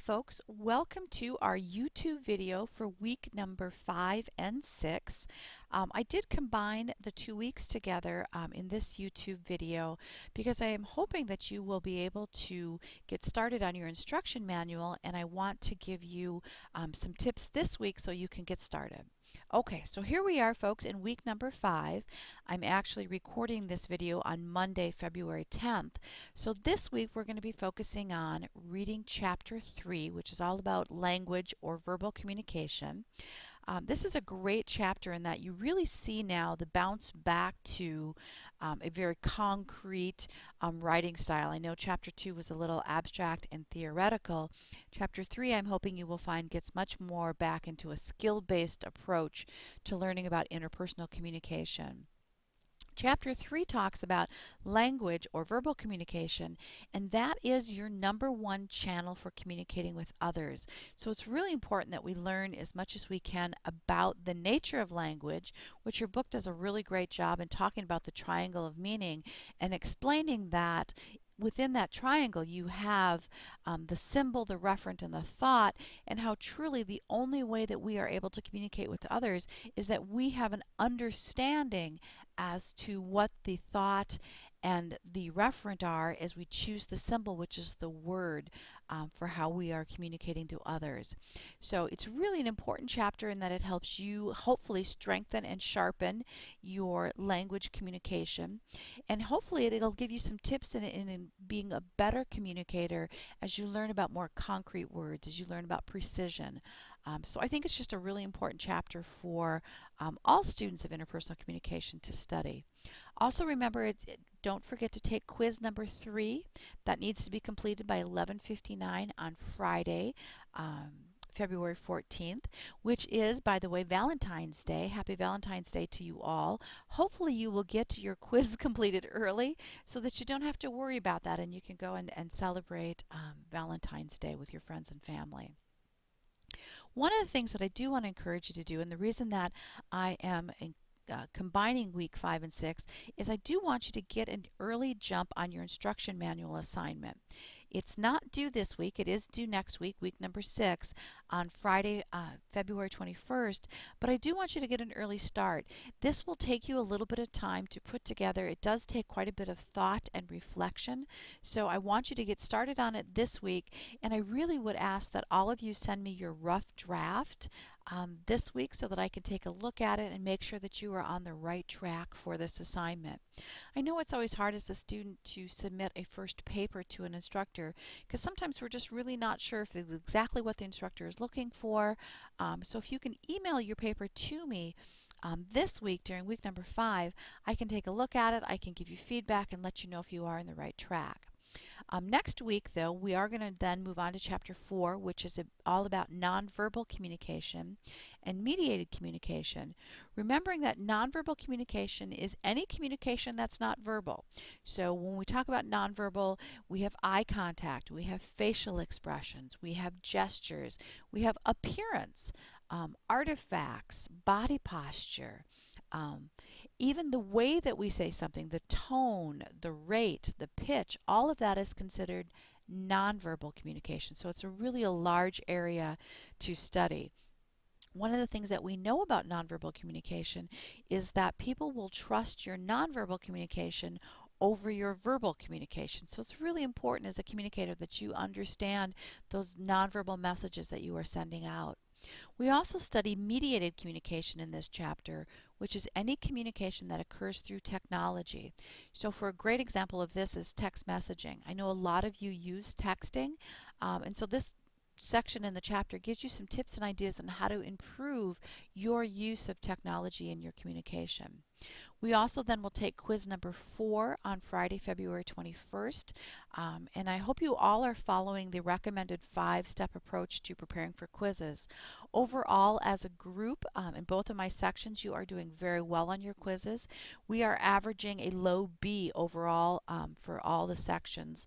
Folks, welcome to our YouTube video for week number 5 and 6. I did combine the 2 weeks together in this YouTube video because I am hoping that you will be able to get started on your instruction manual, and I want to give you some tips this week so you can get started. Okay, so here we are, folks, in week number 5. I'm actually recording this video on Monday, February 10th. So this week we're going to be focusing on reading chapter 3, which is all about language or verbal communication. This is a great chapter in that you really see now the bounce back to a very concrete writing style. I know chapter 2 was a little abstract and theoretical. Chapter 3, I'm hoping you will find, gets much more back into a skill-based approach to learning about interpersonal communication. Chapter 3 talks about language or verbal communication, and that is your #1 channel for communicating with others. So it's really important that we learn as much as we can about the nature of language, which your book does a really great job in talking about the triangle of meaning and explaining that within that triangle you have the symbol, the referent, and the thought, and how truly the only way that we are able to communicate with others is that we have an understanding as to what the thought and the referent are as we choose the symbol, which is the word, for how we are communicating to others. So it's really an important chapter in that it helps you hopefully strengthen and sharpen your language communication, and hopefully it'll give you some tips in being a better communicator as you learn about more concrete words, as you learn about precision. So I think it's just a really important chapter for all students of interpersonal communication to study. Also remember, don't forget to take quiz number 3. That needs to be completed by 11:59 on Friday, February 14th, which is, by the way, Valentine's Day. Happy Valentine's Day to you all. Hopefully you will get your quiz completed early so that you don't have to worry about that, and you can go and celebrate Valentine's Day with your friends and family. One of the things that I do want to encourage you to do, and the reason that I am combining week 5 and 6, is I do want you to get an early jump on your instruction manual assignment. It's not due this week. It is due next week, week number 6, on Friday, February 21st, but I do want you to get an early start. This will take you a little bit of time to put together. It does take quite a bit of thought and reflection, so I want you to get started on it this week, and I really would ask that all of you send me your rough draft this week so that I can take a look at it and make sure that you are on the right track for this assignment. I know it's always hard as a student to submit a first paper to an instructor because sometimes we're just really not sure if it's exactly what the instructor is looking for. So if you can email your paper to me this week during week number 5, I can take a look at it, I can give you feedback and let you know if you are on the right track. Next week, though, we are going to then move on to chapter 4, which is all about nonverbal communication and mediated communication. Remembering that nonverbal communication is any communication that's not verbal. So when we talk about nonverbal, we have eye contact, we have facial expressions, we have gestures, we have appearance, artifacts, body posture. Even the way that we say something, the tone, the rate, the pitch, all of that is considered nonverbal communication. So it's really a large area to study. One of the things that we know about nonverbal communication is that people will trust your nonverbal communication over your verbal communication. So it's really important as a communicator that you understand those nonverbal messages that you are sending out. We also study mediated communication in this chapter, which is any communication that occurs through technology. So for a great example of this is text messaging. I know a lot of you use texting, and so this section in the chapter gives you some tips and ideas on how to improve your use of technology in your communication. We also then will take quiz number 4 on Friday, February 21st, and I hope you all are following the recommended 5-step approach to preparing for quizzes. Overall, as a group, in both of my sections, you are doing very well on your quizzes. We are averaging a low B overall for all the sections,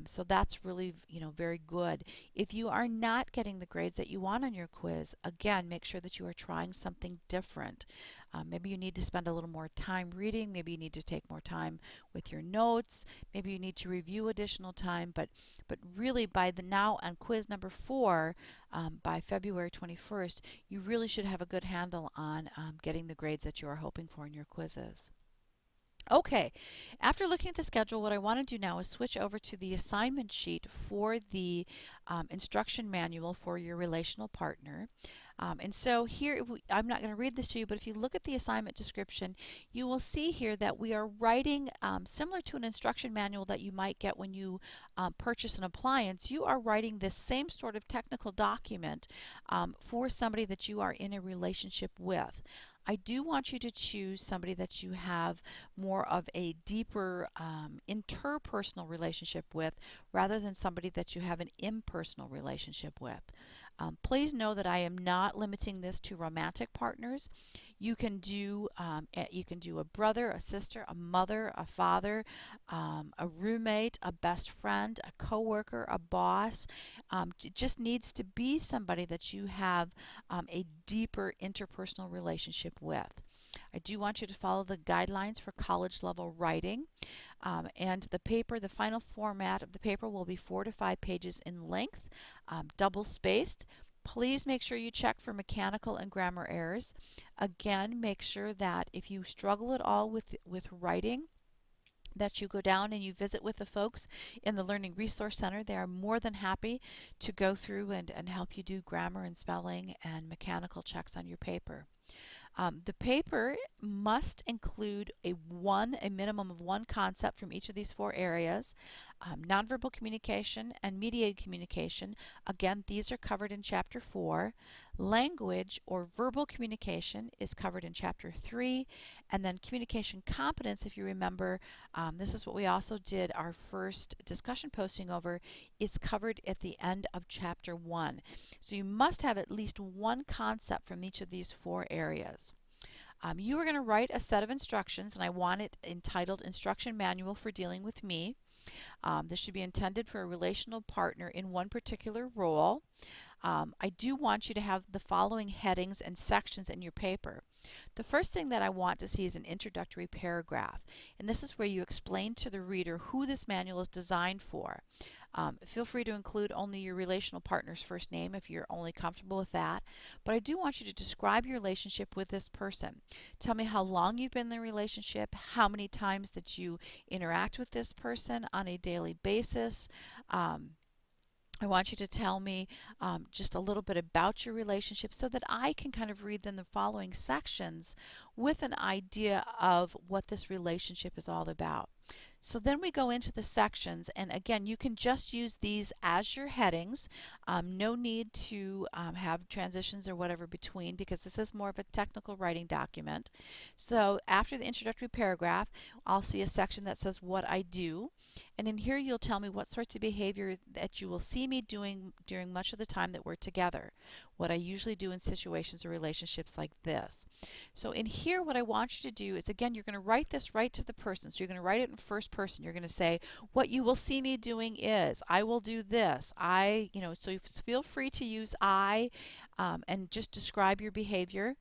so that's really, very good. If you are not getting the grades that you want on your quiz, again, make sure that you are trying something different. Maybe you need to spend a little more time reading. Maybe you need to take more time with your notes. Maybe you need to review additional time. But really, by the now on quiz number 4, by February 21st, you really should have a good handle on getting the grades that you are hoping for in your quizzes. Okay, after looking at the schedule, what I want to do now is switch over to the assignment sheet for the instruction manual for your relational partner. And so here, I'm not going to read this to you, but if you look at the assignment description, you will see here that we are writing similar to an instruction manual that you might get when you purchase an appliance. You are writing this same sort of technical document for somebody that you are in a relationship with. I do want you to choose somebody that you have more of a deeper interpersonal relationship with rather than somebody that you have an impersonal relationship with. Please know that I am not limiting this to romantic partners. You can do a brother, a sister, a mother, a father, a roommate, a best friend, a coworker, a boss. It just needs to be somebody that you have a deeper interpersonal relationship with. I do want you to follow the guidelines for college level writing. And the final format of the paper will be 4 to 5 pages in length, double spaced. Please make sure you check for mechanical and grammar errors. Again, make sure that if you struggle at all with writing, that you go down and you visit with the folks in the Learning Resource Center. They are more than happy to go through and help you do grammar and spelling and mechanical checks on your paper. The paper must include a minimum of one concept from each of these 4 areas. Nonverbal communication and mediated communication, again, these are covered in Chapter 4. Language or verbal communication is covered in Chapter 3. And then communication competence, if you remember, this is what we also did our first discussion posting over. It's covered at the end of Chapter 1. So you must have at least one concept from each of these 4 areas. You are going to write a set of instructions, and I want it entitled Instruction Manual for Dealing with Me. This should be intended for a relational partner in one particular role. I do want you to have the following headings and sections in your paper. The first thing that I want to see is an introductory paragraph, and this is where you explain to the reader who this manual is designed for. Feel free to include only your relational partner's first name if you're only comfortable with that. But I do want you to describe your relationship with this person. Tell me how long you've been in the relationship, how many times that you interact with this person on a daily basis. I want you to tell me just a little bit about your relationship so that I can kind of read them the following sections with an idea of what this relationship is all about. So then we go into the sections, and again, you can just use these as your headings. No need to have transitions or whatever between, because this is more of a technical writing document. So after the introductory paragraph, I'll see a section that says what I do, and in here you'll tell me what sorts of behavior that you will see me doing during much of the time that we're together, what I usually do in situations or relationships like this. So in here, what I want you to do is, again, you're going to write this right to the person. So you're going to write it in first person. You're going to say, what you will see me doing is, I will do this. So you feel free to use I and just describe your behavior.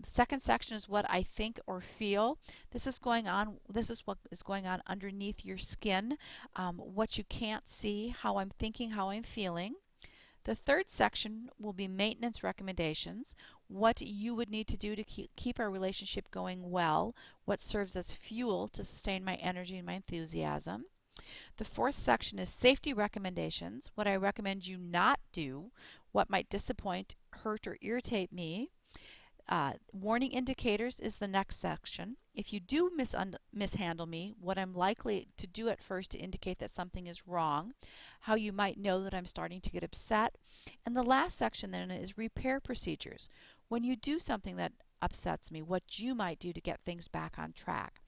Second section is what I think or feel. This is what is going on underneath your skin, what you can't see, how I'm thinking, how I'm feeling. The third section will be maintenance recommendations, what you would need to do to keep our relationship going well, what serves as fuel to sustain my energy and my enthusiasm. The fourth section is safety recommendations, what I recommend you not do, what might disappoint, hurt, or irritate me. Warning indicators is the next section. If you do mishandle me, what I'm likely to do at first to indicate that something is wrong, how you might know that I'm starting to get upset. And the last section then is repair procedures. When you do something that upsets me, what you might do to get things back on track.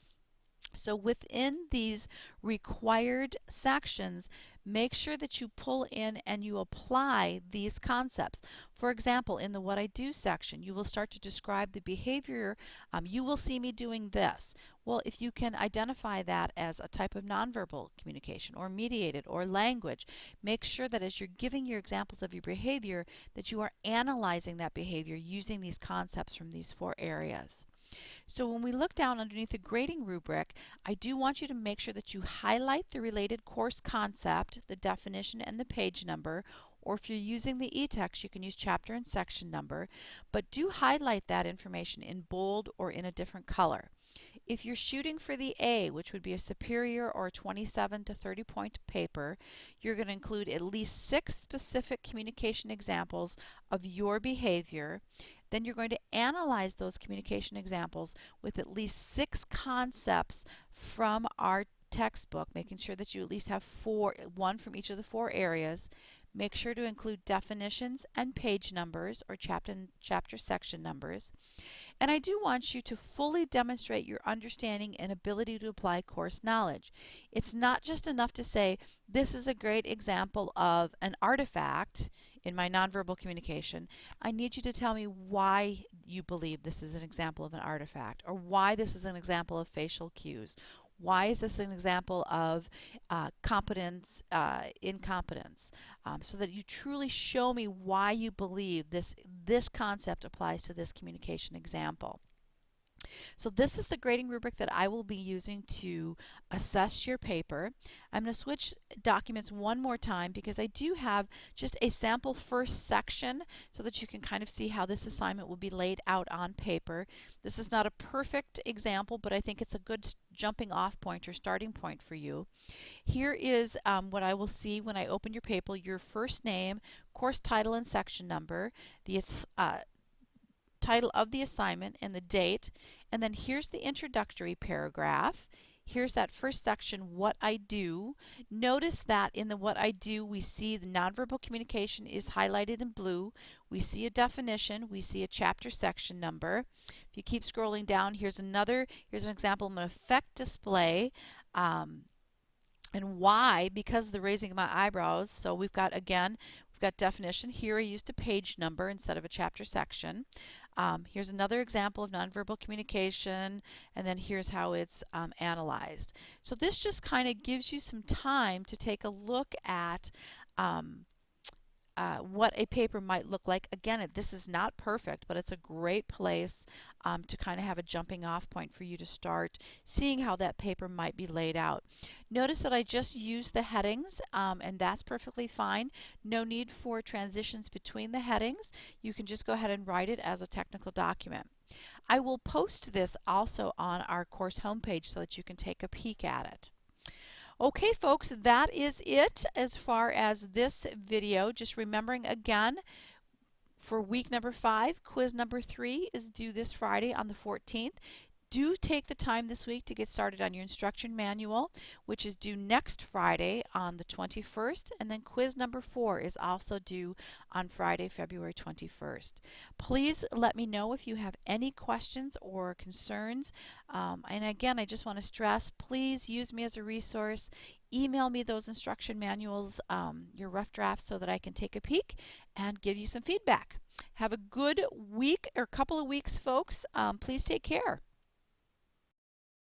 So within these required sections, make sure that you pull in and you apply these concepts. For example, in the what I do section, you will start to describe the behavior. You will see me doing this. Well, if you can identify that as a type of nonverbal communication or mediated or language, make sure that as you're giving your examples of your behavior, that you are analyzing that behavior using these concepts from these 4 areas. So when we look down underneath the grading rubric, I do want you to make sure that you highlight the related course concept, the definition, and the page number. Or if you're using the e-text, you can use chapter and section number, but do highlight that information in bold or in a different color. If you're shooting for the A, which would be a superior or 27 to 30 point paper, you're going to include at least 6 specific communication examples of your behavior. Then you're going to analyze those communication examples with at least 6 concepts from our textbook, making sure that you at least have one from each of the 4 areas. Make sure to include definitions and page numbers or chapter section numbers. And I do want you to fully demonstrate your understanding and ability to apply course knowledge. It's not just enough to say, this is a great example of an artifact in my nonverbal communication. I need you to tell me why you believe this is an example of an artifact, or why this is an example of facial cues. Why is this an example of competence, incompetence? So that you truly show me why you believe this concept applies to this communication example. So this is the grading rubric that I will be using to assess your paper. I'm going to switch documents one more time because I do have just a sample first section so that you can kind of see how this assignment will be laid out on paper. This is not a perfect example, but I think it's a good jumping off point or starting point for you. Here is what I will see when I open your paper: your first name, course title and section number, the title of the assignment and the date, and then here's the introductory paragraph. Here's that first section, what I do. Notice that in the what I do, we see the nonverbal communication is highlighted in blue. We see a definition. We see a chapter section number. If you keep scrolling down, here's an example of an effect display. And why? Because of the raising of my eyebrows. So we've got definition. Here I used a page number instead of a chapter section. Here's another example of nonverbal communication, and then here's how it's analyzed. So this just kind of gives you some time to take a look at what a paper might look like. Again, this is not perfect, but it's a great place to kind of have a jumping off point for you to start seeing how that paper might be laid out. Notice that I just used the headings, and that's perfectly fine. No need for transitions between the headings. You can just go ahead and write it as a technical document. I will post this also on our course homepage so that you can take a peek at it. Okay, folks, that is it as far as this video. Just remembering again, for week number 5, quiz number 3 is due this Friday on the 14th. Do take the time this week to get started on your instruction manual, which is due next Friday on the 21st, and then quiz number 4 is also due on Friday, February 21st. Please let me know if you have any questions or concerns. And again, I just want to stress, please use me as a resource. Email me those instruction manuals, your rough drafts, so that I can take a peek and give you some feedback. Have a good week or couple of weeks, folks. Please take care.